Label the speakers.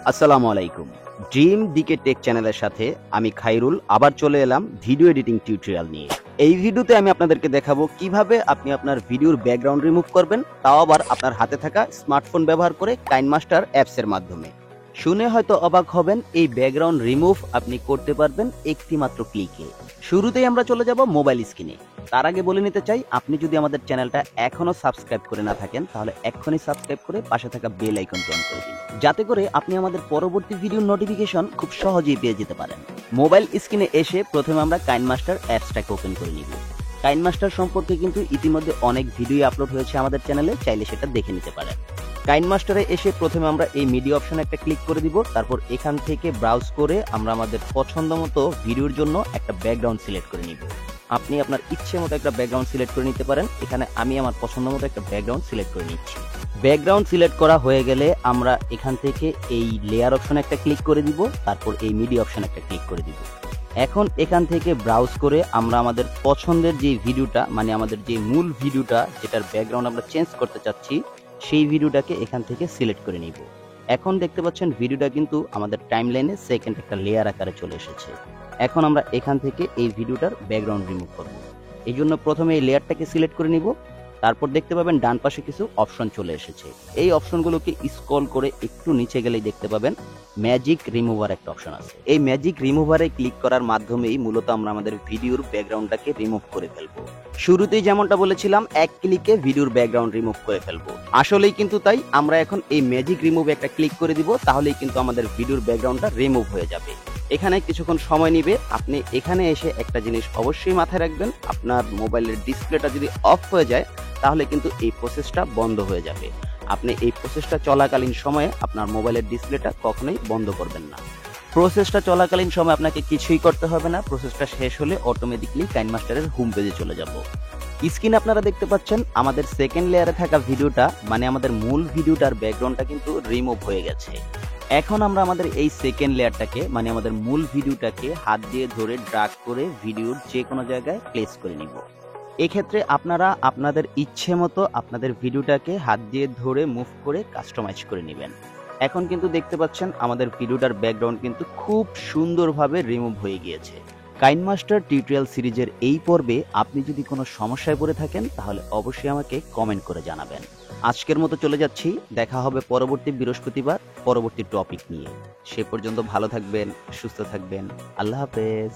Speaker 1: আসসালামু আলাইকুম। Dream decay take চ্যানেলের সাথে আমি খাইরুল আবার চলে এলাম ভিডিও এডিটিং টিউটোরিয়াল নিয়ে। এই ভিডিওতে আমি আপনাদেরকে দেখাবো কিভাবে আপনি আপনার ভিডিওর ব্যাকগ্রাউন্ড রিমুভ করবেন, তাও আবার আপনার হাতে থাকা স্মার্টফোন ব্যবহার করে কাইনমাস্টার অ্যাপস এর মাধ্যমে। শুনে হয়তো অবাক হবেন, এই ব্যাকগ্রাউন্ড রিমুভ আপনি করতে পারবেন একটি মাত্র ক্লিকে। শুরুতেই আমরা চলে যাব মোবাইল স্ক্রিনে। তার আগে বলে নিতে চাই, আপনি যদি আমাদের চ্যানেলটা এখনো সাবস্ক্রাইব করে না থাকেন তাহলে এক্ষুনি সাবস্ক্রাইব করে পাশে থাকা বেল আইকনটি অন করে দিন, যাতে করে আপনি আমাদের পরবর্তী ভিডিওর নোটিফিকেশন খুব সহজেই পেয়ে যেতে পারেন। মোবাইল স্ক্রিনে এসে প্রথমে আমরা কাইনমাস্টার অ্যাপসটাকে ওপেন করে নিব। কাইনমাস্টার সম্পর্কে কিন্তু ইতিমধ্যে অনেক ভিডিও আপলোড হয়েছে আমাদের চ্যানেলে, চাইলে সেটা দেখে নিতে পারেন। কাইনমাস্টারে এসে প্রথমে আমরা এই মিডিয়া অপশনে একটা ক্লিক করে দিব। তারপর এখান থেকে ব্রাউজ করে আমরা আমাদের পছন্দ মতো ভিডিওর জন্য একটা ব্যাকগ্রাউন্ড সিলেক্ট করে নিব। আপনি আপনার ইচ্ছে মতো একটা ব্যাকগ্রাউন্ড সিলেক্ট করে নিতে পারেন। এখানে আমি আমার পছন্দ মতো একটা ব্যাকগ্রাউন্ড সিলেক্ট করে নিচ্ছি। ব্যাকগ্রাউন্ড সিলেক্ট করা হয়ে গেলে আমরা এখান থেকে এই লেয়ার অপশনে একটা ক্লিক করে দিব। তারপর এই মিডিয়া অপশনে একটা ক্লিক করে দিব। এখন এখান থেকে ব্রাউজ করে আমরা আমাদের পছন্দের যে ভিডিওটা, মানে আমাদের যে মূল ভিডিওটা যেটার ব্যাকগ্রাউন্ড আমরা চেঞ্জ করতে চাচ্ছি, সেই ভিডিওটাকে এখান থেকে সিলেক্ট করে নিব। এখন দেখতে পাচ্ছেন ভিডিওটা কিন্তু আমাদের টাইমলাইনে সেকেন্ড একটা লেয়ার আকারে চলে এসেছে। এখন আমরা এখান থেকে এই ভিডিওটার ব্যাকগ্রাউন্ড রিমুভ করব। এই জন্য প্রথমে এই লেয়ারটাকে সিলেক্ট করে নিব। তারপর দেখতে পাবেন ডান পাশে কিছু অপশন চলে এসেছে। এই অপশনগুলোকে স্ক্রল করে একটু নিচে গেলেই দেখতে পাবেন ম্যাজিক রিমুভার একটা অপশন আছে। এই ম্যাজিক রিমুভারে ক্লিক করার মাধ্যমেই মূলত আমরা আমাদের ভিডিওর ব্যাকগ্রাউন্ডটাকে রিমুভ করে ফেলবো। শুরুতেই যেমনটা বলেছিলাম, এক ক্লিকে ভিডিওর ব্যাকগ্রাউন্ড রিমুভ করে ফেলবো। আসলেই কিন্তু তাই। আমরা এখন এই ম্যাজিক রিমুভ একটা ক্লিক করে দিব, তাহলেই কিন্তু আমাদের ভিডিওর ব্যাকগ্রাউন্ডটা রিমুভ হয়ে যাবে। এখানে কিছুক্ষণ সময় নিবে। আপনি এখানে এসে একটা জিনিস অবশ্যই মাথায় রাখবেন, আপনার মোবাইলের ডিসপ্লেটা যদি অফ হয়ে যায় তাহলে কিন্তু এই প্রসেসটা বন্ধ হয়ে যাবে। আপনি এই প্রসেসটা চলাকালীন সময়ে আপনার মোবাইলের ডিসপ্লেটা কখনোই বন্ধ করবেন না। প্রসেসটা চলাকালীন সময় আপনাকে কিছুই করতে হবে না। প্রসেসটা শেষ হলে অটোমেটিকলি কাইনমাস্টারের হোম পেজে চলে যাব। স্ক্রিনে আপনারা দেখতে পাচ্ছেন আমাদের সেকেন্ড লেয়ারে থাকা ভিডিওটা, মানে আমাদের মূল ভিডিওটার ব্যাকগ্রাউন্ডটা কিন্তু রিমুভ হয়ে গেছে। এখন আমরা আমাদের এই সেকেন্ড লেয়ারটাকে, মানে আমাদের মূল ভিডিওটাকে হাত দিয়ে ধরে ড্র্যাগ করে ভিডিওর যে কোনো জায়গায় প্লেস করে নিব। এক্ষেত্রে আপনারা আপনাদের ইচ্ছে মতো আপনাদের ভিডিওটাকে হাত দিয়ে ধরে মুভ করে কাস্টমাইজ করে নেবেন। এখন কিন্তু দেখতে পাচ্ছেন আমাদের ভিডিওটার ব্যাকগ্রাউন্ড কিন্তু খুব সুন্দরভাবে রিমুভ হয়ে গিয়েছে। কাইনমাস্টার টিউটোরিয়াল সিরিজের এই পর্বে আপনি যদি কোনো সমস্যায় পড়ে থাকেন তাহলে অবশ্যই আমাকে কমেন্ট করে জানাবেন। আজকের মতো চলে যাচ্ছি, দেখা হবে পরবর্তী বৃহস্পতিবার পরবর্তী টপিক নিয়ে। সে পর্যন্ত ভালো থাকবেন, সুস্থ থাকবেন। আল্লাহ হাফেজ।